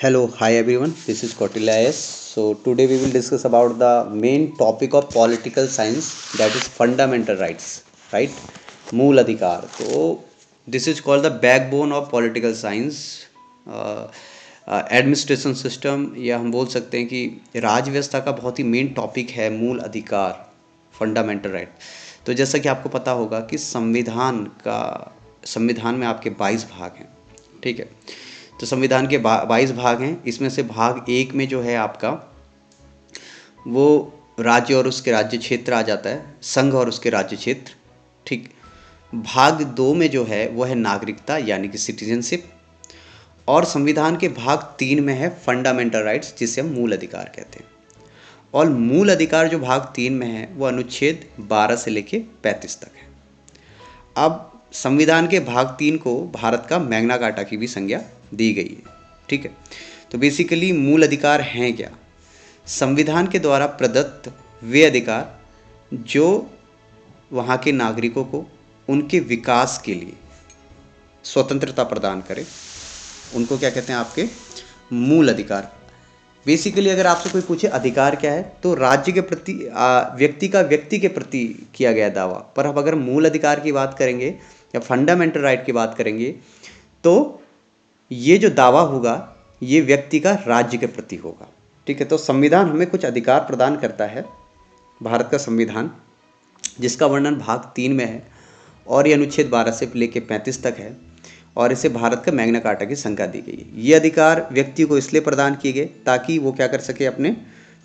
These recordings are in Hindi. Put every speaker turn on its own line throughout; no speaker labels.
Hello, hi everyone. This is Kautilya S. So today we will discuss about the main topic of political science, that is fundamental rights, right? मूल अधिकार. तो this is called the backbone of political science. Administration system, या हम बोल सकते हैं कि राज व्यवस्था का बहुत ही मेन टॉपिक है मूल अधिकार, फंडामेंटल राइट. तो जैसा कि आपको पता होगा कि संविधान में आपके 22 भाग हैं. ठीक है. तो संविधान के 22 भाग हैं. इसमें से भाग 1 में जो है आपका वो राज्य और उसके राज्य क्षेत्र आ जाता है, संघ और उसके राज्य क्षेत्र. ठीक. भाग 2 में जो है वो है नागरिकता यानी कि सिटीजनशिप. और संविधान के भाग 3 में है फंडामेंटल राइट्स, जिसे हम मूल अधिकार कहते हैं. और मूल अधिकार जो भाग 3 में है वो अनुच्छेद 12 से लेके 35 तक है. अब संविधान के भाग 3 को भारत का मैग्ना कार्टा की भी संज्ञा दी गई है. ठीक है. तो बेसिकली मूल अधिकार हैं क्या? संविधान के द्वारा प्रदत्त वे अधिकार जो वहाँ के नागरिकों को उनके विकास के लिए स्वतंत्रता प्रदान करे, उनको क्या कहते हैं? आपके मूल अधिकार. बेसिकली अगर आपसे कोई पूछे अधिकार क्या है, तो राज्य के प्रति व्यक्ति के प्रति किया गया दावा. पर अब अगर मूल अधिकार की बात करेंगे या फंडामेंटल राइट की बात करेंगे, तो ये जो दावा होगा ये व्यक्ति का राज्य के प्रति होगा. ठीक है. तो संविधान हमें कुछ अधिकार प्रदान करता है, भारत का संविधान, जिसका वर्णन भाग 3 में है. और ये अनुच्छेद 12 से लेकर 35 तक है. और इसे भारत का मैग्ना कार्टा की संज्ञा दी गई है. ये अधिकार व्यक्ति को इसलिए प्रदान किए गए ताकि वो क्या कर सके? अपने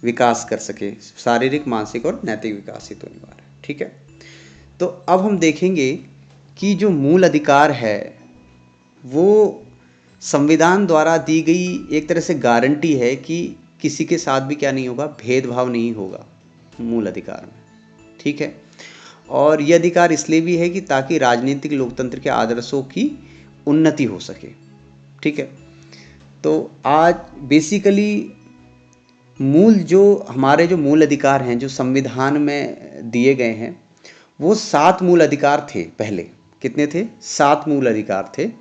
विकास कर सके, शारीरिक, मानसिक और नैतिक विकास ही तो अनिवार्य है. ठीक है. तो अब हम देखेंगे कि जो मूल अधिकार है वो संविधान द्वारा दी गई एक तरह से गारंटी है कि किसी के साथ भी क्या नहीं होगा? भेदभाव नहीं होगा मूल अधिकार में. ठीक है. और यह अधिकार इसलिए भी है कि ताकि राजनीतिक लोकतंत्र के आदर्शों की उन्नति हो सके. ठीक है. तो आज बेसिकली हमारे जो मूल अधिकार हैं जो संविधान में दिए गए हैं, वो 7 मूल अधिकार थे पहले. कितने थे? 7 मूल अधिकार थे.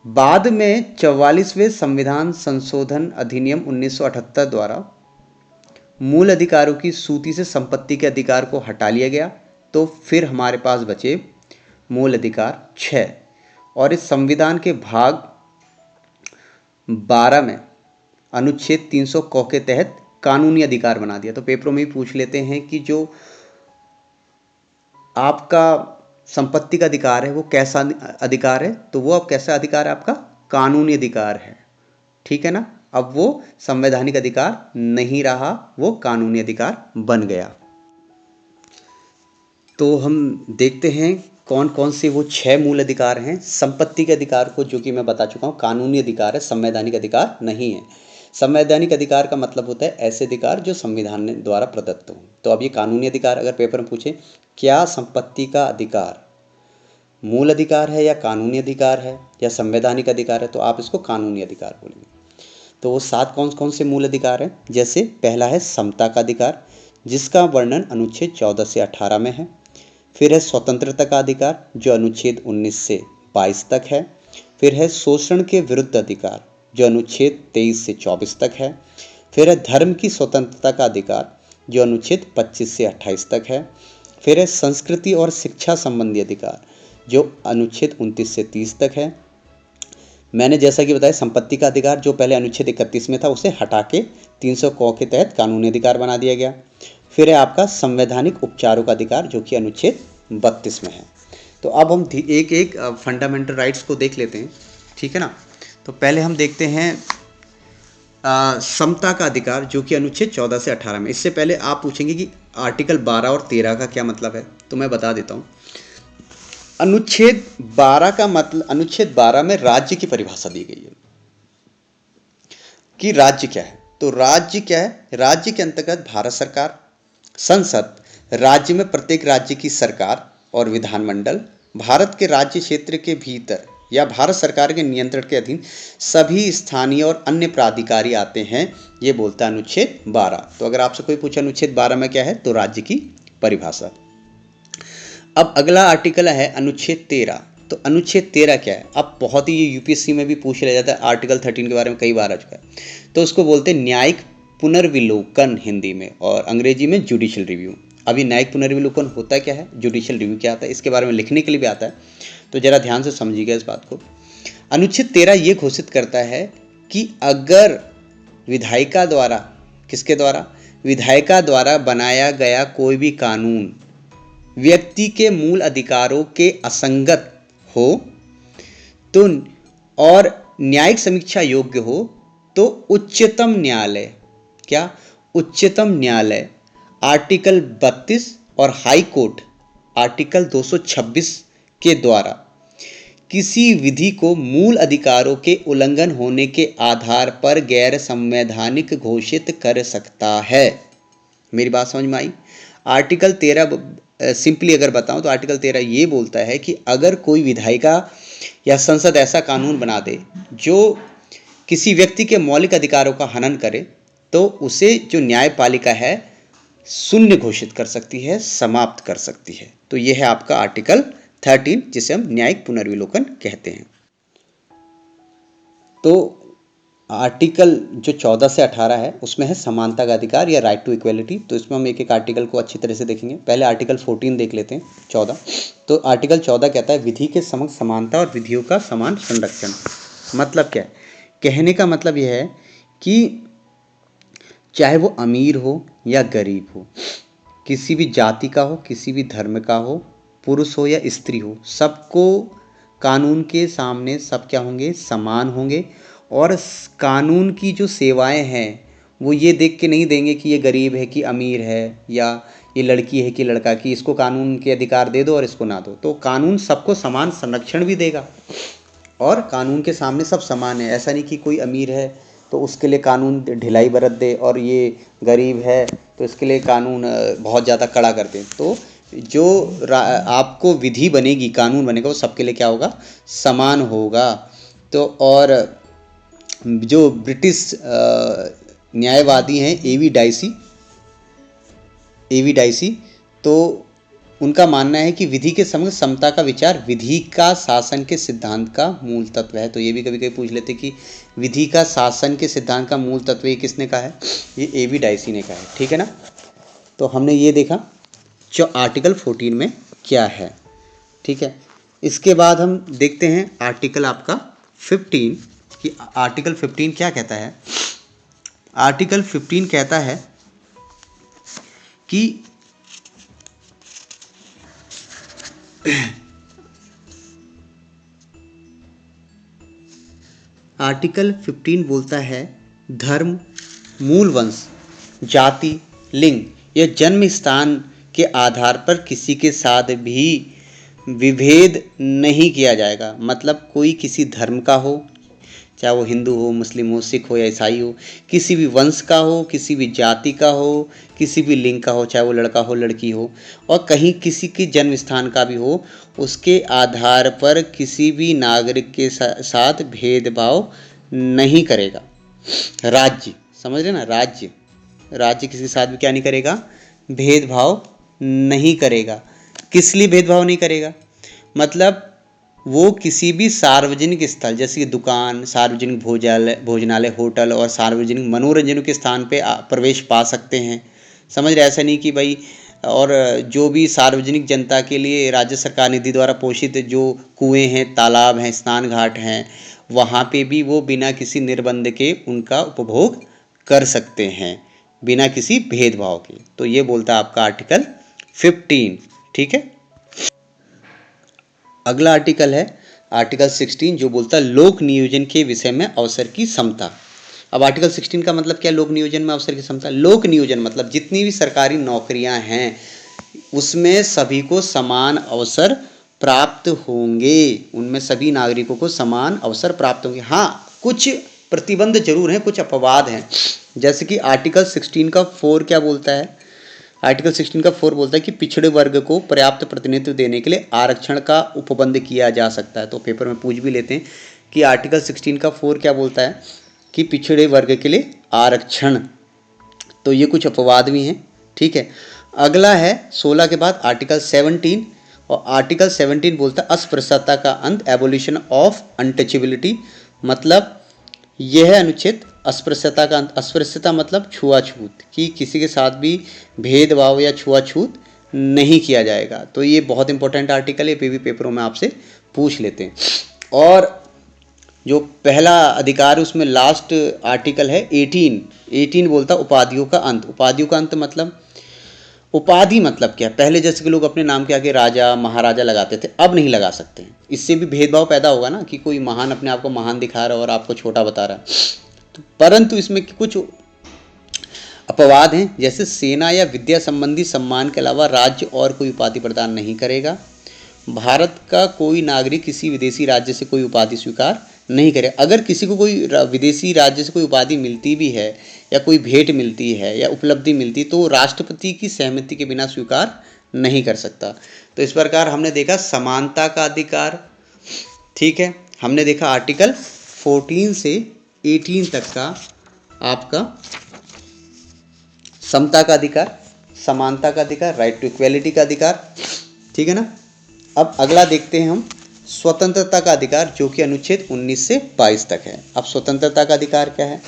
बाद में 44वें संविधान संशोधन अधिनियम 1978 द्वारा मूल अधिकारों की सूची से संपत्ति के अधिकार को हटा लिया गया. तो फिर हमारे पास बचे मूल अधिकार 6. और इस संविधान के भाग 12 में अनुच्छेद 300 क के तहत कानूनी अधिकार बना दिया. तो पेपरों में भी पूछ लेते हैं कि जो आपका संपत्ति का अधिकार है वो कैसा अधिकार है? तो वो अब कैसा अधिकार है? आपका कानूनी अधिकार है. ठीक है ना. अब वो संवैधानिक अधिकार नहीं रहा, वो कानूनी अधिकार बन गया. तो हम देखते हैं कौन कौन से वो 6 मूल अधिकार हैं. संपत्ति के अधिकार को, जो कि मैं बता चुका हूँ, कानूनी अधिकार है, संवैधानिक अधिकार नहीं है. संवैधानिक अधिकार का मतलब होता है ऐसे अधिकार जो संविधान द्वारा प्रदत्त हों. तो अब ये कानूनी अधिकार, अगर पेपर में पूछे क्या संपत्ति का अधिकार मूल अधिकार है या कानूनी अधिकार है या संवैधानिक अधिकार है, तो आप इसको कानूनी अधिकार बोलेंगे. तो वो 7 कौन कौन से मूल अधिकार हैं? जैसे पहला है समता का अधिकार, जिसका वर्णन अनुच्छेद 14 से 18 में है. फिर है स्वतंत्रता का अधिकार, जो अनुच्छेद 19 से 22 तक है. फिर है शोषण के विरुद्ध अधिकार, जो अनुच्छेद 23 से 24 तक है. फिर है धर्म की स्वतंत्रता का अधिकार, जो अनुच्छेद 25 से 28 तक है. फिर है संस्कृति और शिक्षा संबंधी अधिकार, जो अनुच्छेद 29 से 30 तक है. मैंने जैसा कि बताया संपत्ति का अधिकार जो पहले अनुच्छेद 31 में था, उसे हटा के 300 क के तहत कानूनी अधिकार बना दिया गया. फिर है आपका संवैधानिक उपचारों का अधिकार, जो कि अनुच्छेद 32 में है. तो अब हम एक एक फंडामेंटल राइट्स को देख लेते हैं. ठीक है ना. तो पहले हम देखते हैं समता का अधिकार, जो कि अनुच्छेद 14 से 18 में. इससे पहले आप पूछेंगे कि आर्टिकल 12 और 13 का क्या मतलब है, तो मैं बता देता हूँ. अनुच्छेद 12 का मतलब, अनुच्छेद 12 में राज्य की परिभाषा दी गई है कि राज्य क्या है. तो राज्य क्या है? राज्य के अंतर्गत भारत सरकार, संसद, राज्य में प्रत्येक राज्य की सरकार और विधानमंडल, भारत के राज्य क्षेत्र के भीतर या भारत सरकार के नियंत्रण के अधीन सभी स्थानीय और अन्य प्राधिकारी आते हैं. ये बोलता है अनुच्छेद 12. तो अगर आपसे कोई पूछे अनुच्छेद 12 में क्या है, तो राज्य की परिभाषा. अब अगला आर्टिकल है अनुच्छेद 13. तो अनुच्छेद 13 क्या है? अब बहुत ही ये यूपीएससी में भी पूछ लिया जाता है, आर्टिकल 13 के बारे में कई बार आ चुका है। तो उसको बोलते हैं न्यायिक पुनर्विलोकन हिंदी में, और अंग्रेजी में जुडिशियल रिव्यू। अभी न्यायिक पुनर्विलोकन होता क्या है, जुडिशियल रिव्यू क्या आता है, इसके बारे में लिखने के लिए भी आता है, तो जरा ध्यान से समझिएगा इस बात को। अनुच्छेद 13 ये घोषित करता है कि अगर विधायिका द्वारा, किसके द्वारा, विधायिका द्वारा बनाया गया कोई भी कानून व्यक्ति के मूल अधिकारों के असंगत हो तो और न्यायिक समीक्षा योग्य हो तो उच्चतम न्यायालय, क्या, उच्चतम न्यायालय आर्टिकल 32 और हाई कोर्ट आर्टिकल 226 के द्वारा किसी विधि को मूल अधिकारों के उल्लंघन होने के आधार पर गैर संवैधानिक घोषित कर सकता है। मेरी बात समझ में आई? आर्टिकल 13 सिंपली अगर बताऊं तो आर्टिकल 13 ये बोलता है कि अगर कोई विधायिका या संसद ऐसा कानून बना दे जो किसी व्यक्ति के मौलिक अधिकारों का हनन करे तो उसे जो न्यायपालिका है शून्य घोषित कर सकती है, समाप्त कर सकती है। तो यह है आपका आर्टिकल 13 जिसे हम न्यायिक पुनर्विलोकन कहते हैं। तो आर्टिकल जो 14 से 18 है उसमें है समानता का अधिकार या राइट टू इक्वलिटी। तो इसमें हम एक एक आर्टिकल को अच्छी तरह से देखेंगे। पहले आर्टिकल 14 देख लेते हैं, 14। तो आर्टिकल 14 कहता है विधि के समक्ष समानता और विधियों का समान संरक्षण। मतलब क्या है? कहने का मतलब यह है कि चाहे वो अमीर हो या गरीब हो, किसी भी जाति का हो, किसी भी धर्म का हो, पुरुष हो या स्त्री हो, सबको कानून के सामने सब क्या होंगे, समान होंगे। और कानून की जो सेवाएं हैं वो ये देख के नहीं देंगे कि ये गरीब है कि अमीर है, या ये लड़की है कि लड़का, कि इसको कानून के अधिकार दे दो और इसको ना दो। तो कानून सबको समान संरक्षण भी देगा और कानून के सामने सब समान है। ऐसा नहीं कि कोई अमीर है तो उसके लिए कानून ढिलाई बरत दे और ये गरीब है तो इसके लिए कानून बहुत ज़्यादा कड़ा कर दे। तो जो आपको विधि बनेगी, कानून बनेगा, वो सबके लिए क्या होगा, समान होगा। तो और जो ब्रिटिश न्यायवादी हैं एवी डाइसी, तो उनका मानना है कि विधि के समक्ष समता का विचार विधि का शासन के सिद्धांत का मूल तत्व है। तो ये भी कभी कभी पूछ लेते कि विधि का शासन के सिद्धांत का मूल तत्व ये किसने कहा है? ये एवी डाइसी ने कहा है। ठीक है ना? तो हमने ये देखा जो आर्टिकल 14 में क्या है। ठीक है, इसके बाद हम देखते हैं आर्टिकल आपका 15 कि आर्टिकल 15 क्या कहता है। आर्टिकल 15 कहता है कि आर्टिकल 15 बोलता है धर्म, मूल वंश, जाति, लिंग या जन्म स्थान के आधार पर किसी के साथ भी विभेद नहीं किया जाएगा। मतलब कोई किसी धर्म का हो, चाहे वो हिंदू हो, मुस्लिम हो, सिख हो या ईसाई हो, किसी भी वंश का हो, किसी भी जाति का हो, किसी भी लिंग का हो, चाहे वो लड़का हो लड़की हो, और कहीं किसी के जन्म स्थान का भी हो, उसके आधार पर किसी भी नागरिक के साथ भेदभाव नहीं करेगा। राज्य, समझ रहे ना, राज्य किसी के साथ भी क्या नहीं करेगा, भेदभाव नहीं करेगा। किस लिए भेदभाव नहीं करेगा? मतलब वो किसी भी सार्वजनिक स्थल जैसे कि दुकान, सार्वजनिक भोजनालय, होटल और सार्वजनिक मनोरंजनों के स्थान पे प्रवेश पा सकते हैं। समझ रहे? ऐसा नहीं कि भाई, और जो भी सार्वजनिक जनता के लिए राज्य सरकार निधि द्वारा पोषित जो कुएं हैं, तालाब हैं, स्नान घाट हैं, वहाँ पे भी वो बिना किसी निर्बंध के उनका उपभोग कर सकते हैं, बिना किसी भेदभाव के। तो ये बोलता है आपका आर्टिकल 15। ठीक है, अगला आर्टिकल है आर्टिकल 16 जो बोलता है लोक नियोजन के विषय में अवसर की समता। अब आर्टिकल 16 का मतलब क्या? लोक नियोजन में अवसर की समता। लोक नियोजन मतलब जितनी भी सरकारी नौकरियां हैं उसमें सभी को समान अवसर प्राप्त होंगे, उनमें सभी नागरिकों को समान अवसर प्राप्त होंगे। हाँ, कुछ प्रतिबंध जरूर हैं, कुछ अपवाद हैं। जैसे कि आर्टिकल 16 का 4 क्या बोलता है? आर्टिकल 16 का 4 बोलता है कि पिछड़े वर्ग को पर्याप्त प्रतिनिधित्व देने के लिए आरक्षण का उपबंध किया जा सकता है। तो पेपर में पूछ भी लेते हैं कि आर्टिकल 16 का 4 क्या बोलता है कि पिछड़े वर्ग के लिए आरक्षण। तो ये कुछ अपवाद भी हैं। ठीक है, अगला है 16 के बाद आर्टिकल 17 और आर्टिकल 17 बोलता है अस्पृश्यता का अंत, एबोलिशन ऑफ अनटचेबिलिटी, मतलब यह अनुच्छेद अस्पृश्यता का अंत, अस्पृश्यता मतलब छुआछूत, कि किसी के साथ भी भेदभाव या छुआछूत नहीं किया जाएगा। तो ये बहुत इंपॉर्टेंट आर्टिकल है, भी पेपरों में आपसे पूछ लेते हैं। और जो पहला अधिकार उसमें लास्ट आर्टिकल है 18 बोलता उपाधियों का अंत। उपाधियों का अंत मतलब, उपाधि मतलब क्या है? पहले जैसे कि लोग अपने नाम के आगे राजा महाराजा लगाते थे, अब नहीं लगा सकते हैं। इससे भी भेदभाव पैदा होगा ना, कि कोई महान अपने आप को महान दिखा रहा है और आपको छोटा बता रहा है। तो परंतु इसमें कुछ अपवाद हैं, जैसे सेना या विद्या संबंधी सम्मान के अलावा राज्य और कोई उपाधि प्रदान नहीं करेगा। भारत का कोई नागरिक किसी विदेशी राज्य से कोई उपाधि स्वीकार नहीं करे। अगर किसी को कोई विदेशी राज्य से कोई उपाधि मिलती भी है या कोई भेंट मिलती है या उपलब्धि मिलती, तो राष्ट्रपति की सहमति के बिना स्वीकार नहीं कर सकता। तो इस प्रकार हमने देखा समानता का अधिकार, ठीक है। हमने देखा आर्टिकल 14 से 18 तक का आपका समता का अधिकार, समानता का अधिकार, राइट टू इक्वेलिटी का अधिकार, ठीक है ना। अब अगला देखते हैं हम स्वतंत्रता का अधिकार, जो कि अनुच्छेद 19 से 22 तक है। अब स्वतंत्रता का अधिकार क्या है?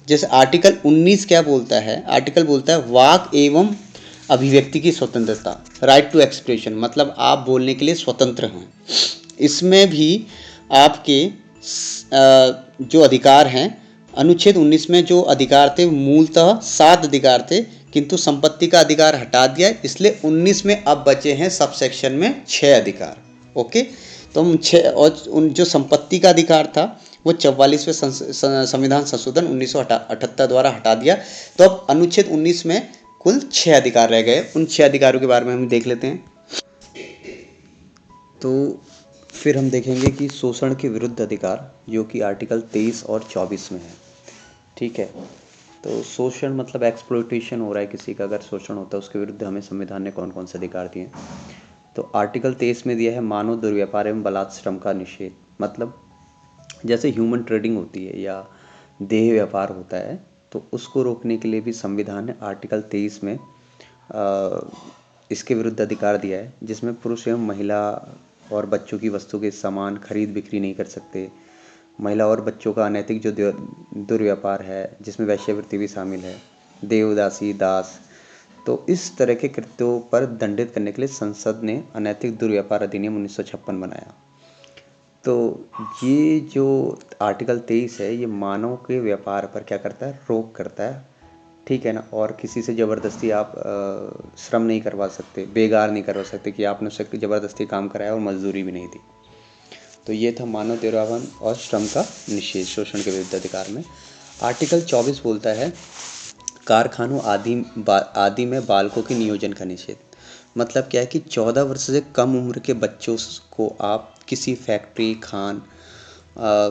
जैसे आर्टिकल 19 क्या बोलता है? आर्टिकल बोलता है वाक एवं अभिव्यक्ति की स्वतंत्रता, राइट टू एक्सप्रेशन, मतलब आप बोलने के लिए स्वतंत्र हैं। इसमें भी आपके जो अधिकार हैं, अनुच्छेद 19 में जो अधिकार थे मूलतः 7 अधिकार थे, किंतु संपत्ति का अधिकार हटा दिया, इसलिए 19 में अब बचे हैं सब सेक्शन में 6 अधिकार। ओके, तो हम 6, और उन जो संपत्ति का अधिकार था वो 44वें संविधान संशोधन 1978 द्वारा हटा दिया। तो अब अनुच्छेद 19 में कुल 6 अधिकार रह गए। उन 6 अधिकारों के बारे में हम देख लेते हैं। तो फिर हम देखेंगे कि शोषण के विरुद्ध अधिकार, जो कि आर्टिकल 23 और 24 में है, ठीक है। तो शोषण मतलब एक्सप्लॉयटेशन हो रहा है किसी का, अगर शोषण होता है उसके विरुद्ध हमें संविधान ने कौन कौन से अधिकार दिए। तो आर्टिकल 23 में दिया है मानव दुर्व्यापार एवं बलात्श्रम का निषेध, मतलब जैसे ह्यूमन ट्रेडिंग होती है या देह व्यापार होता है, तो उसको रोकने के लिए भी संविधान ने आर्टिकल 23 में इसके विरुद्ध अधिकार दिया है, जिसमें पुरुष एवं महिला और बच्चों की वस्तु के सामान खरीद बिक्री नहीं कर सकते। महिला और बच्चों का अनैतिक जो दुर्व्यापार है, जिसमें वैश्यवृत्ति भी शामिल है, देवदासी, दास, तो इस तरह के कृत्यों पर दंडित करने के लिए संसद ने अनैतिक दुर्व्यापार अधिनियम 1956 बनाया। तो ये जो आर्टिकल 23 है, ये मानव के व्यापार पर क्या करता है? रोक करता है, ठीक है ना। और किसी से ज़बरदस्ती आप श्रम नहीं करवा सकते, बेगार नहीं करवा सकते कि आपने उससे ज़बरदस्ती काम कराया और मजदूरी भी नहीं दी। तो ये था मानव दुर्व्यवहार और श्रम का निषेध शोषण के विरुद्ध अधिकार में। आर्टिकल 24 बोलता है कारखानों आदि में बालकों के नियोजन का निषेध। मतलब क्या है कि 14 वर्ष से कम उम्र के बच्चों को आप किसी फैक्ट्री, खान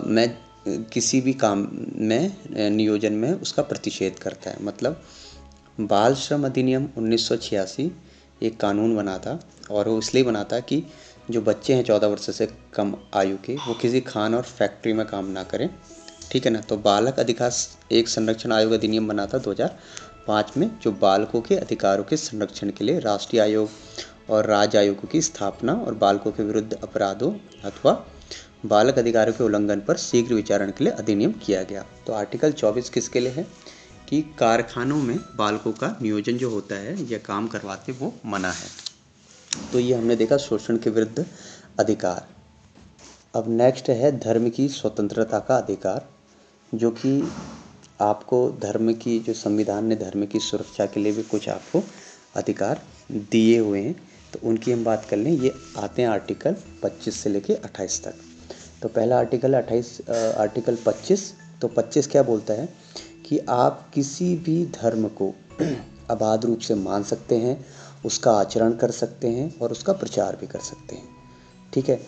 में किसी भी काम में नियोजन में उसका प्रतिषेध करता है। मतलब बाल श्रम अधिनियम 1986 एक कानून बना था, और वो इसलिए बना था कि जो बच्चे हैं 14 वर्ष से कम आयु के, वो किसी खान और फैक्ट्री में काम ना करें, ठीक है ना। तो बालक अधिकार एक संरक्षण आयोग अधिनियम बना था 2005 में, जो बालकों के अधिकारों के संरक्षण के लिए राष्ट्रीय आयोग और राज्य आयोगों की स्थापना और बालकों के विरुद्ध अपराधों अथवा बालक अधिकारों के उल्लंघन पर शीघ्र विचारण के लिए अधिनियम किया गया। तो आर्टिकल 24 किसके लिए है? कि कारखानों में बालकों का नियोजन जो होता है या काम करवाते वो मना है। तो ये हमने देखा शोषण के विरुद्ध अधिकार। अब नेक्स्ट है धर्म की स्वतंत्रता का अधिकार, जो कि आपको धर्म की, जो संविधान ने धर्म की सुरक्षा के लिए भी कुछ आपको अधिकार दिए हुए हैं, तो उनकी हम बात कर लें। ये आते हैं आर्टिकल 25 से लेके 28 तक। तो पहला आर्टिकल 25। तो 25 क्या बोलता है कि आप किसी भी धर्म को अबाध रूप से मान सकते हैं, उसका आचरण कर सकते हैं और उसका प्रचार भी कर सकते हैं, ठीक है।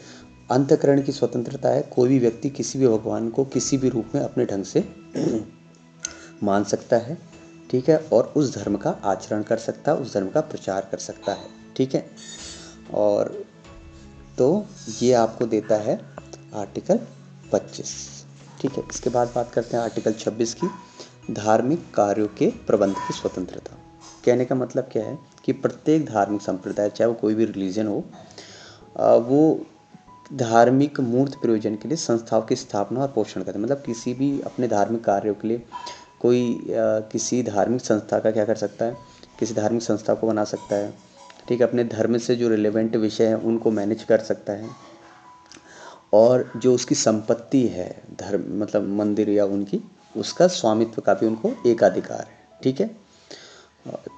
अंतःकरण की स्वतंत्रता है, कोई भी व्यक्ति किसी भी भगवान को किसी भी रूप में अपने ढंग से मान सकता है, ठीक है, और उस धर्म का आचरण कर सकता है, उस धर्म का प्रचार कर सकता है, ठीक है। और तो ये आपको देता है आर्टिकल 25, ठीक है। इसके बाद बात करते हैं आर्टिकल 26 की, धार्मिक कार्यों के प्रबंध की स्वतंत्रता। कहने का मतलब क्या है कि प्रत्येक धार्मिक संप्रदाय, चाहे वो कोई भी रिलीजन हो, वो धार्मिक मूर्त प्रयोजन के लिए संस्थाओं की स्थापना और पोषण करते हैं। मतलब किसी भी अपने धार्मिक कार्यों के लिए कोई किसी धार्मिक संस्था का क्या कर सकता है, किसी धार्मिक संस्था को बना सकता है, ठीक है। अपने धर्म से जो रिलेवेंट विषय हैं उनको मैनेज कर सकता है, और जो उसकी संपत्ति है धर्म मतलब मंदिर या उनकी, उसका स्वामित्व का भी उनको एकाधिकार है, ठीक है।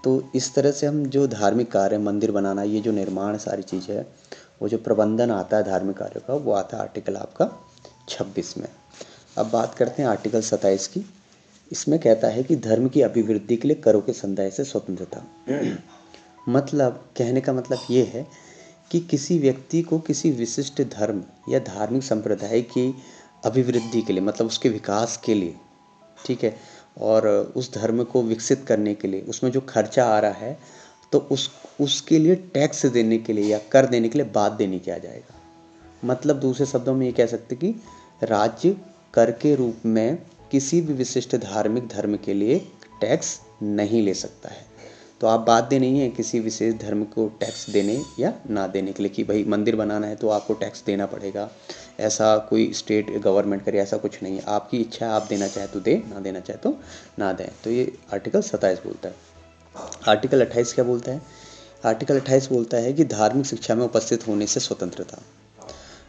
तो इस तरह से हम जो धार्मिक कार्य, मंदिर बनाना, ये जो निर्माण सारी चीज़ है, वो जो प्रबंधन आता है धार्मिक कार्यों का, वो आता है आर्टिकल आपका 26 में। अब बात करते हैं आर्टिकल 27 की। इसमें कहता है कि धर्म की अभिवृद्धि के लिए करों के संदाय से स्वतंत्रता। मतलब कहने का मतलब ये है कि किसी व्यक्ति को किसी विशिष्ट धर्म या धार्मिक संप्रदाय की अभिवृद्धि के लिए, मतलब उसके विकास के लिए, ठीक है, और उस धर्म को विकसित करने के लिए उसमें जो खर्चा आ रहा है, तो उसके लिए टैक्स देने के लिए या कर देने के लिए बाध्य नहीं किया जाएगा। मतलब दूसरे शब्दों में ये कह सकते कि राज्य कर के रूप में किसी भी विशिष्ट धार्मिक धर्म के लिए टैक्स नहीं ले सकता है। तो आप बाध्य नहीं है किसी विशेष धर्म को टैक्स देने या ना देने के लिए कि भाई मंदिर बनाना है तो आपको टैक्स देना पड़ेगा, ऐसा कोई स्टेट गवर्नमेंट करे, ऐसा कुछ नहीं है। आपकी इच्छा है, आप देना चाहे तो दे, ना देना चाहे तो ना दें। तो ये आर्टिकल 27 बोलता है। आर्टिकल 28 क्या बोलता है? आर्टिकल 28 बोलता है कि धार्मिक शिक्षा में उपस्थित होने से स्वतंत्रता।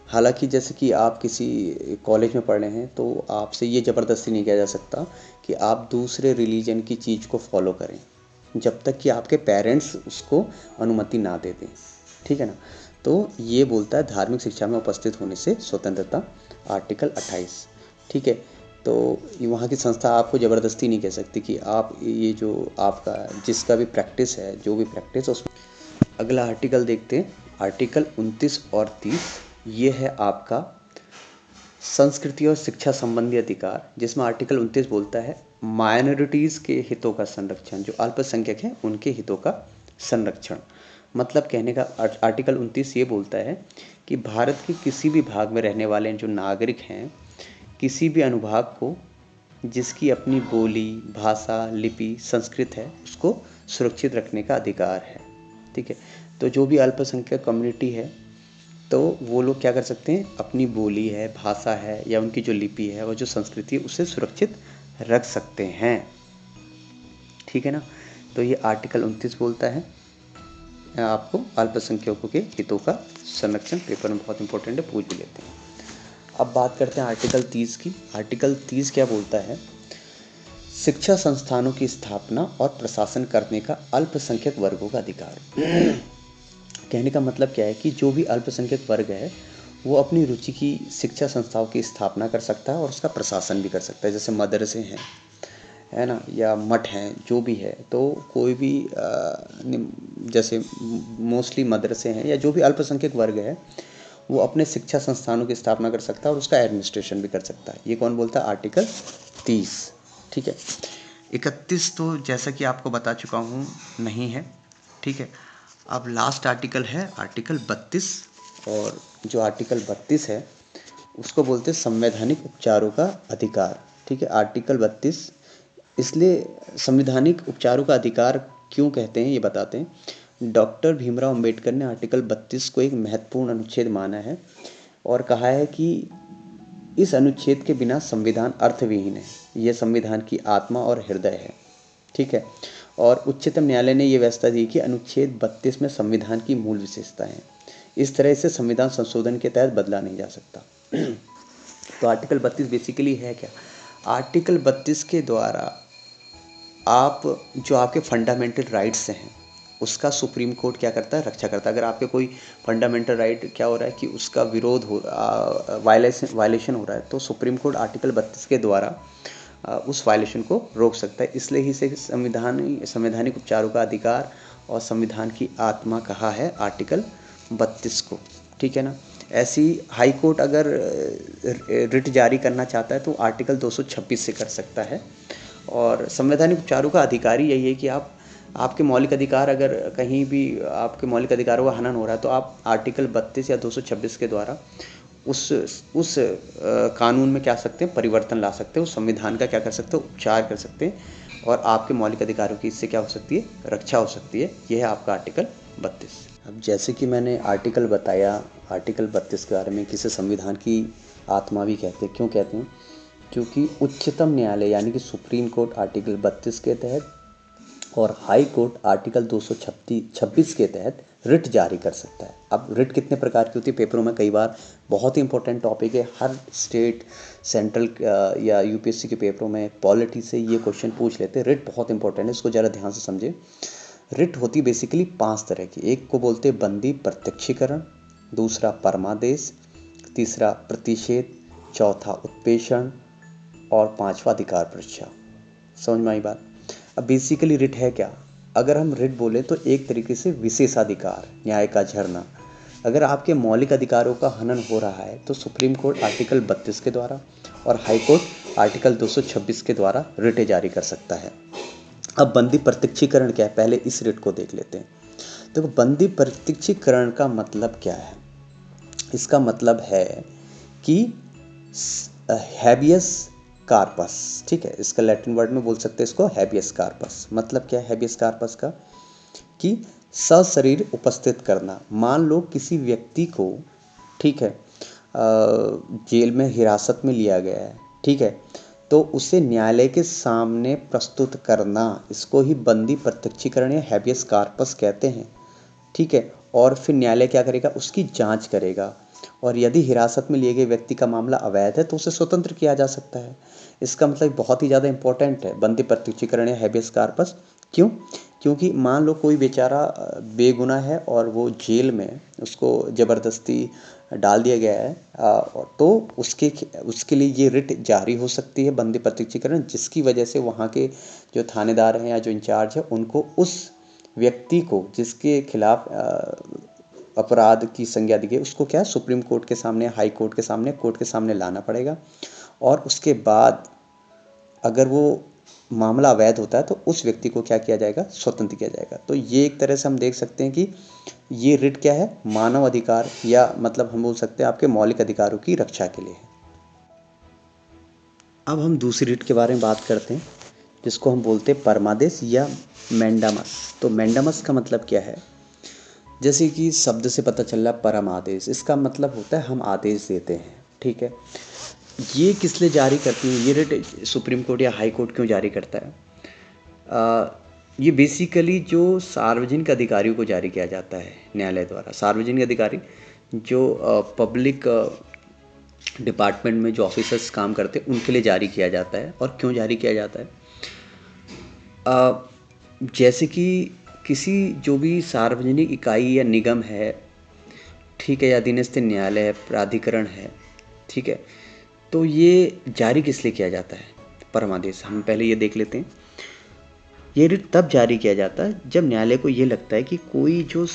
हालांकि जैसे कि आप किसी कॉलेज में पढ़ रहे हैं तो आपसे ये ज़बरदस्ती नहीं किया जा सकता कि आप दूसरे रिलीजन की चीज़ को फॉलो करें, जब तक कि आपके पेरेंट्स उसको अनुमति ना दे दें, ठीक है ना। तो ये बोलता है धार्मिक शिक्षा में उपस्थित होने से स्वतंत्रता, आर्टिकल 28, ठीक है। तो वहाँ की संस्था आपको ज़बरदस्ती नहीं कह सकती कि आप ये जो आपका जिसका भी प्रैक्टिस है, जो भी प्रैक्टिस उसमें। अगला आर्टिकल देखते हैं, आर्टिकल 29 और 30। ये है आपका संस्कृति और शिक्षा संबंधी अधिकार, जिसमें आर्टिकल 29 बोलता है माइनॉरिटीज़ के हितों का संरक्षण, जो अल्पसंख्यक हैं उनके हितों का संरक्षण। मतलब कहने का आर्टिकल 29 ये बोलता है कि भारत के किसी भी भाग में रहने वाले जो नागरिक हैं, किसी भी अनुभाग को जिसकी अपनी बोली, भाषा, लिपि, संस्कृत है, उसको सुरक्षित रखने का अधिकार है, ठीक है। तो जो भी अल्पसंख्यक कम्युनिटी है, तो वो लोग क्या कर सकते हैं, अपनी बोली है, भाषा है, या उनकी जो लिपि है, वो जो संस्कृति है, उसे सुरक्षित रख सकते हैं, ठीक है ना। तो ये आर्टिकल 29 बोलता है आपको अल्पसंख्यकों के हितों का संरक्षण। पेपर में बहुत इंपॉर्टेंट है, पूछ भी लेते हैं। अब बात करते हैं आर्टिकल 30 की। आर्टिकल 30 क्या बोलता है? शिक्षा संस्थानों की स्थापना और प्रशासन करने का अल्पसंख्यक वर्गों का अधिकार। कहने का मतलब क्या है कि जो भी अल्पसंख्यक वर्ग है वो अपनी रुचि की शिक्षा संस्थाओं की स्थापना कर सकता है और उसका प्रशासन भी कर सकता है। जैसे मदरसे हैं, है ना, या मठ हैं, जो भी है, तो कोई भी जैसे मोस्टली मदरसे हैं या जो भी अल्पसंख्यक वर्ग है, वो अपने शिक्षा संस्थानों की स्थापना कर सकता है और उसका एडमिनिस्ट्रेशन भी कर सकता है। ये कौन बोलता है? आर्टिकल 30, ठीक है। 31 तो जैसा कि आपको बता चुका हूँ नहीं है, ठीक है। अब लास्ट आर्टिकल है आर्टिकल 32, और जो आर्टिकल 32 है उसको बोलते हैं संवैधानिक उपचारों का अधिकार, ठीक है। आर्टिकल 32 इसलिए संवैधानिक उपचारों का अधिकार क्यों कहते हैं ये बताते हैं। डॉक्टर भीमराव अंबेडकर ने आर्टिकल 32 को एक महत्वपूर्ण अनुच्छेद माना है और कहा है कि इस अनुच्छेद के बिना संविधान अर्थविहीन है, यह संविधान की आत्मा और हृदय है, ठीक है। और उच्चतम न्यायालय ने यह व्यवस्था दी कि अनुच्छेद 32 में संविधान की मूल विशेषता है, इस तरह से संविधान संशोधन के तहत बदला नहीं जा सकता। तो आर्टिकल 32 बेसिकली है क्या? आर्टिकल 32 के द्वारा आप जो आपके फंडामेंटल राइट्स हैं उसका सुप्रीम कोर्ट क्या करता है? रक्षा करता है। अगर आपके कोई फंडामेंटल राइट क्या हो रहा है कि उसका विरोध हो, वायलेशन हो रहा है, तो सुप्रीम कोर्ट आर्टिकल 32 के द्वारा उस वायलेशन को रोक सकता है। इसलिए ही से संवैधानिक उपचारों का अधिकार और संविधान की आत्मा कहा है आर्टिकल 32 को, ठीक है ना। ऐसी हाई कोर्ट अगर रिट जारी करना चाहता है तो आर्टिकल 226 से कर सकता है। और संवैधानिक उपचारों का अधिकारी यही है कि आपके मौलिक अधिकार, अगर कहीं भी आपके मौलिक अधिकारों का हनन हो रहा है तो आप आर्टिकल 32 या 226 के द्वारा उस कानून में क्या सकते हैं? परिवर्तन ला सकते हैं। उस संविधान का क्या कर सकते हो? उपचार कर सकते हैं और आपके मौलिक अधिकारों की इससे क्या हो सकती है? रक्षा हो सकती है। यह है आपका आर्टिकल 32। अब जैसे कि मैंने आर्टिकल बताया, आर्टिकल 32 के बारे में, किसे संविधान की आत्मा भी कहते हैं। क्यों कहते हैं? क्योंकि उच्चतम न्यायालय यानी कि सुप्रीम कोर्ट आर्टिकल 32 के तहत और हाई कोर्ट आर्टिकल 226 के तहत रिट जारी कर सकता है। अब रिट कितने प्रकार की होती है? पेपरों में कई बार, बहुत ही इंपॉर्टेंट टॉपिक है, हर स्टेट, सेंट्रल या यूपीएससी के पेपरों में पॉलिटी से ये क्वेश्चन पूछ लेते हैं। रिट बहुत इंपॉर्टेंट है, इसको ज़रा ध्यान से समझें। रिट होती बेसिकली 5 तरह की। एक को बोलते हैं बंदी प्रत्यक्षीकरण, दूसरा परमादेश, तीसरा प्रतिषेध, चौथा उत्प्रेषण और पांचवा अधिकार परीक्षा। समझ में आई बात? अब बेसिकली रिट है क्या? अगर हम रिट बोले तो एक तरीके से विशेषाधिकार, न्याय का झरना। अगर आपके मौलिक अधिकारों का हनन हो रहा है तो सुप्रीम कोर्ट आर्टिकल 32 के द्वारा और हाई कोर्ट आर्टिकल 226 के द्वारा रिटें जारी कर सकता है। अब बंदी प्रत्यक्षीकरण क्या है? पहले इस रिट को देख लेते हैं। देखो, बंदी प्रत्यक्षीकरण का मतलब क्या है? इसका मतलब है कि हैबियस कार्पस, ठीक है, इसका लैटिन वर्ड में बोल सकते हैं इसको हैबियस कार्पस। मतलब क्या है हैबियस कार्पस का? कि सशरीर उपस्थित करना। मान लो किसी व्यक्ति को, ठीक है, जेल में हिरासत में लिया गया है, ठीक है, तो उसे न्यायालय के सामने प्रस्तुत करना, इसको ही बंदी प्रत्यक्षीकरण या हैबियस कार्पस कहते हैं, ठीक है। और फिर न्यायालय क्या करेगा? उसकी जांच करेगा, और यदि हिरासत में लिए गए व्यक्ति का मामला अवैध है तो उसे स्वतंत्र किया जा सकता है। इसका मतलब बहुत ही ज़्यादा इंपॉर्टेंट है बंदी प्रत्यक्षीकरण या हैबियस कार्पस। क्यों? क्योंकि मान लो कोई बेचारा बेगुनाह है और वो जेल में, उसको ज़बरदस्ती डाल दिया गया है, तो उसके लिए ये रिट जारी हो सकती है, बंदी प्रत्यक्षीकरण, जिसकी वजह से वहाँ के जो थानेदार हैं या जो इंचार्ज है उनको उस व्यक्ति को जिसके खिलाफ अपराध की संज्ञा दी गई उसको क्या है, सुप्रीम कोर्ट के सामने, हाई कोर्ट के सामने, कोर्ट के सामने लाना पड़ेगा। और उसके बाद अगर वो मामला अवैध होता है तो उस व्यक्ति को क्या किया जाएगा? स्वतंत्र किया जाएगा। तो ये एक तरह से हम देख सकते हैं कि ये रिट क्या है? मानव अधिकार, या मतलब हम बोल सकते हैं आपके मौलिक अधिकारों की रक्षा के लिए है। अब हम दूसरी रिट के बारे में बात करते हैं, जिसको हम बोलते हैं परमादेश या मैंडामस। तो मैंडामस का मतलब क्या है? जैसे कि शब्द से पता चल रहा है परमादेश, इसका मतलब होता है हम आदेश देते हैं, ठीक है। ये किस लिए जारी करती है ये रिट? सुप्रीम कोर्ट या हाई कोर्ट क्यों जारी करता है? ये बेसिकली जो सार्वजनिक अधिकारियों को जारी किया जाता है न्यायालय द्वारा। सार्वजनिक अधिकारी जो पब्लिक डिपार्टमेंट में जो ऑफिसर्स काम करते हैं उनके लिए जारी किया जाता है। और क्यों जारी किया जाता है? जैसे कि किसी जो भी सार्वजनिक इकाई या निगम है, ठीक है, या अधीनस्थ न्यायालय है, प्राधिकरण है, ठीक है, तो ये जारी किस लिए किया जाता है परमादेश? हम पहले ये देख लेते हैं। ये रिट तब जारी किया जाता है जब न्यायालय को ये लगता है कि कोई जो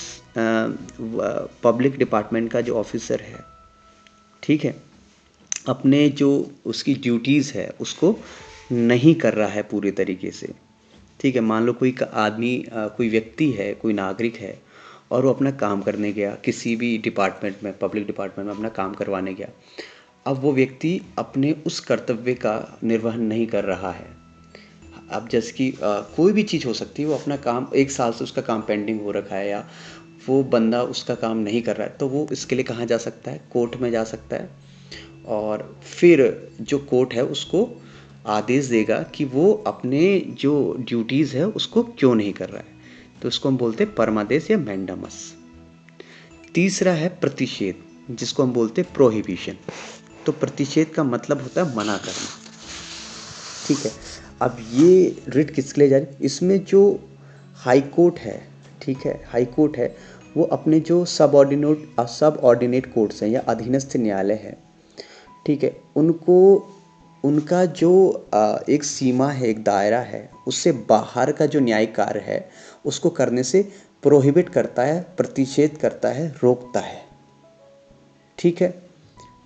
पब्लिक डिपार्टमेंट का जो ऑफिसर है, ठीक है, अपने जो उसकी ड्यूटीज़ है उसको नहीं कर रहा है पूरे तरीके से, ठीक है। मान लो कोई आदमी, कोई व्यक्ति है, कोई नागरिक है, और वो अपना काम करने गया किसी भी डिपार्टमेंट में, पब्लिक डिपार्टमेंट में अपना काम करवाने गया। अब वो व्यक्ति अपने उस कर्तव्य का निर्वहन नहीं कर रहा है। अब जैसे कि कोई भी चीज़ हो सकती है, वो अपना काम 1 साल से उसका काम पेंडिंग हो रखा है, या वो बंदा उसका काम नहीं कर रहा है, तो वो इसके लिए कहाँ जा सकता है? कोर्ट में जा सकता है। और फिर जो कोर्ट है उसको आदेश देगा कि वो अपने जो ड्यूटीज़ है उसको क्यों नहीं कर रहा है। तो इसको हम बोलते हैं परमादेश या मैंडामस। तीसरा है प्रतिषेध, जिसको हम बोलते हैं प्रोहिबिशन। तो प्रतिषेध का मतलब होता है मना करना, ठीक है। अब ये रिट किसके लिए जारी? इसमें जो हाई कोर्ट है, ठीक है, हाई कोर्ट है, वो अपने जो सबऑर्डिनेट कोर्ट्स हैं या अधीनस्थ न्यायालय है, ठीक है, उनको उनका जो एक सीमा है, एक दायरा है, उससे बाहर का जो न्यायिक कार्य है उसको करने से प्रोहिबिट करता है, प्रतिषेध करता है, रोकता है, ठीक है।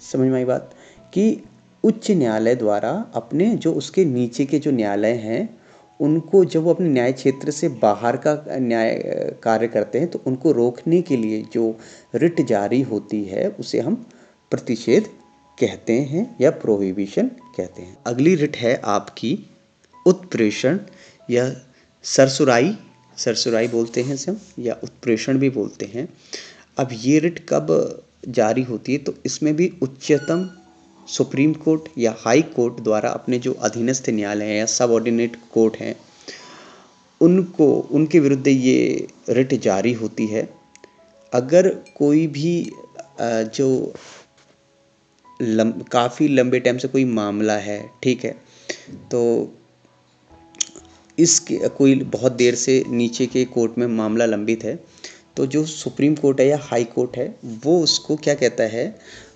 समझ में आई बात? कि उच्च न्यायालय द्वारा अपने जो उसके नीचे के जो न्यायालय हैं उनको, जब वो अपने न्याय क्षेत्र से बाहर का न्याय कार्य करते हैं तो उनको रोकने के लिए जो रिट जारी होती है उसे हम प्रतिषेध कहते हैं या प्रोहिबिशन कहते हैं। अगली रिट है आपकी उत्प्रेषण या सरसुराई सरसुराई बोलते हैं इसे हम, या उत्प्रेषण भी बोलते हैं। अब ये रिट कब जारी होती है, तो इसमें भी उच्चतम सुप्रीम कोर्ट या हाई कोर्ट द्वारा अपने जो अधीनस्थ न्यायालय हैं या सबऑर्डिनेट कोर्ट हैं उनको, उनके विरुद्ध ये रिट जारी होती है। अगर कोई भी जो काफ़ी लंबे टाइम से कोई मामला है, ठीक है, तो इसके कोई बहुत देर से नीचे के कोर्ट में मामला लंबित है, तो जो सुप्रीम कोर्ट है या हाई कोर्ट है वो उसको क्या कहता है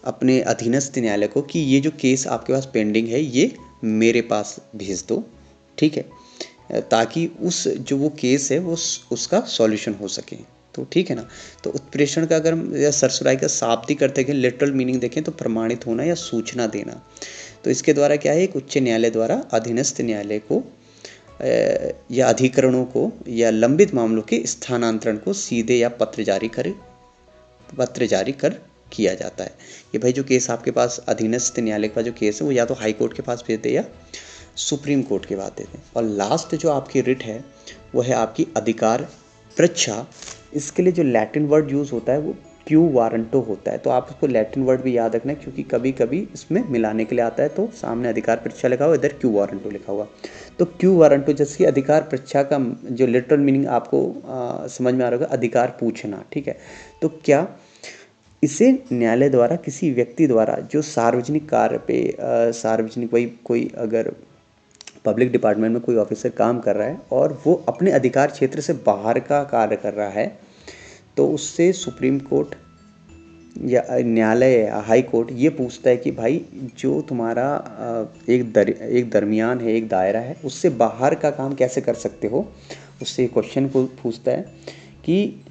अपने अधीनस्थ न्यायालय को कि ये जो केस आपके पास पेंडिंग है ये मेरे पास भेज दो, ठीक है, ताकि उस जो वो केस है वो उसका सॉल्यूशन हो सके। तो ठीक है ना। तो उत्प्रेषण का अगर हम या सरसुराई का शाब्दिक अर्थ देखें, लिटरल मीनिंग देखें तो प्रमाणित होना या सूचना देना। तो इसके द्वारा क्या है, एक उच्च न्यायालय द्वारा अधीनस्थ न्यायालय को या अधिकरणों को या लंबित मामलों के स्थानांतरण को सीधे या पत्र जारी कर किया जाता है। ये भाई जो केस आपके पास अधीनस्थ न्यायालय का जो केस है वो या तो हाई कोर्ट के पास भेज दे या सुप्रीम कोर्ट के पास देते हैं। और लास्ट जो आपकी रिट है वो है आपकी अधिकार परीक्षा। इसके लिए जो लैटिन वर्ड यूज़ होता है वो क्यू वारंटो होता है। तो आप उसको लैटिन वर्ड भी याद रखना है क्योंकि कभी कभी इसमें मिलाने के लिए आता है। तो सामने अधिकार परीक्षा लिखा हुआ, इधर क्यू वारंटो लिखा हुआ। तो क्यू वारंटो जैसे अधिकार परीक्षा का जो लिटरल मीनिंग आपको समझ में आ रहा होगा, अधिकार पूछना, ठीक है। तो क्या इसे न्यायालय द्वारा किसी व्यक्ति द्वारा जो सार्वजनिक कार्य पे सार्वजनिक कोई अगर पब्लिक डिपार्टमेंट में कोई ऑफिसर काम कर रहा है और वो अपने अधिकार क्षेत्र से बाहर का कार्य कर रहा है, तो उससे सुप्रीम कोर्ट या न्यायालय या हाई कोर्ट ये पूछता है कि भाई जो तुम्हारा एक दरमियान है, एक दायरा है, उससे बाहर का काम कैसे कर सकते हो। उससे क्वेश्चन को पूछता है कि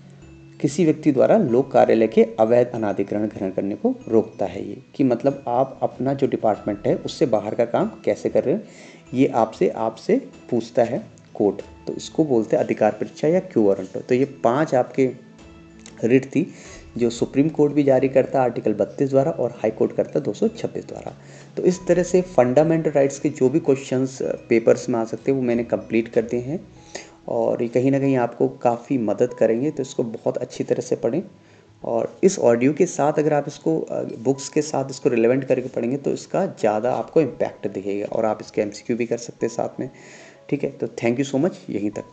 किसी व्यक्ति द्वारा लोक कार्यालय के अवैध अनाधिग्रहण ग्रहण करने को रोकता है। ये कि मतलब आप अपना जो डिपार्टमेंट है उससे बाहर का काम कैसे कर रहे हो, ये आपसे पूछता है कोर्ट। तो इसको बोलते हैं अधिकार परीक्षा या क्यू वारंटो। तो ये 5 आपके रिट थी जो सुप्रीम कोर्ट भी जारी करता आर्टिकल 32 द्वारा और हाई कोर्ट करता 226 द्वारा। तो इस तरह से फंडामेंटल राइट्स के जो भी क्वेश्चंस पेपर्स में आ सकते हैं वो मैंने कंप्लीट कर दिए हैं और ये कहीं ना कहीं आपको काफ़ी मदद करेंगे। तो इसको बहुत अच्छी तरह से पढ़ें और इस ऑडियो के साथ अगर आप इसको बुक्स के साथ इसको रिलेवेंट करके पढ़ेंगे तो इसका ज़्यादा आपको इम्पैक्ट दिखेगा और आप इसके MCQ भी कर सकते हैं साथ में। ठीक है, तो थैंक यू सो मच, यहीं तक।